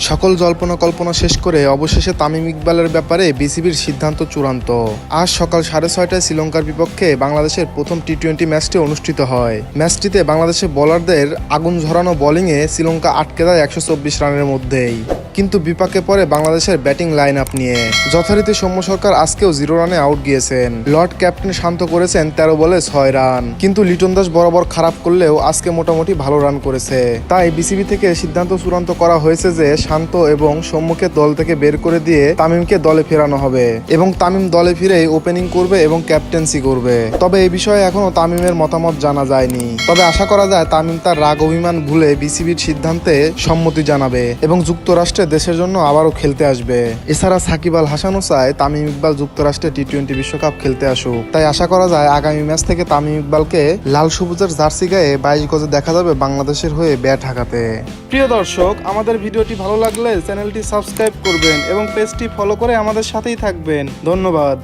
সকল জল্পনা কল্পনা শেষ করে অবশেষে তামিম ইকবালের ব্যাপারে বিসিবির সিদ্ধান্ত চূড়ান্ত। আজ সকাল 6:30টায় শ্রীলঙ্কার বিপক্ষে বাংলাদেশের প্রথম টি-20 ম্যাচটি অনুষ্ঠিত হয়। ম্যাচটিতে বাংলাদেশের বোলারদের আগুন ঝরানো বোলিংয়ে শ্রীলঙ্কা আটকে দেয় 124 রানের মধ্যেই। কিন্তু বিপাকে পড়ে বাংলাদেশের ব্যাটিং লাইন আপ নিয়ে। যথারীতি সৌম্য সরকার আজকেও 0 রানে আউট গিয়েছেন। লর্ড ক্যাপ্টেন শান্ত করেছেন 13 বলে 6 রান। কিন্তু লিটন দাস বরাবর খারাপ করলেও আজকে মোটামুটি ভালো রান করেছে। তাই বিসিবি থেকে সিদ্ধান্ত চূড়ান্ত করা হয়েছে যে শান্ত এবং সৌম্যকে দল থেকে বের করে দিয়ে তামিমকে দলে ফেরানো হবে এবং তামিম দলে ফিরে ওপেনিং করবে এবং ক্যাপ্টেন্সি করবে। তবে এই বিষয়ে এখনো তামিমের মতামত জানা যায়নি। তবে আশা করা যায় তামিম তার রাগ অভিমান ভুলে বিসিবির সিদ্ধান্তে সম্মতি জানাবে এবং যুক্তরাষ্ট্রে দেশের জন্য আবারও খেলতে আসবে। এছাড়া সাকিব আল হাসানও চায় তামিম ইকবাল যুক্তরাষ্ট্রে টি-20 বিশ্বকাপ খেলতে আসুক। তাই আশা করা যায় আগামী ম্যাচ থেকে তামিম ইকবালকে লাল সবুজের জার্সি গায়ে 22 গজে দেখা যাবে বাংলাদেশের হয়ে ব্যাট হাঁকাতে। প্রিয় দর্শক, আমাদের ভিডিওটি ভালো লাগলে চ্যানেলটি সাবস্ক্রাইব করবেন এবং পেজটি ফলো করে আমাদের সাথেই থাকবেন। ধন্যবাদ।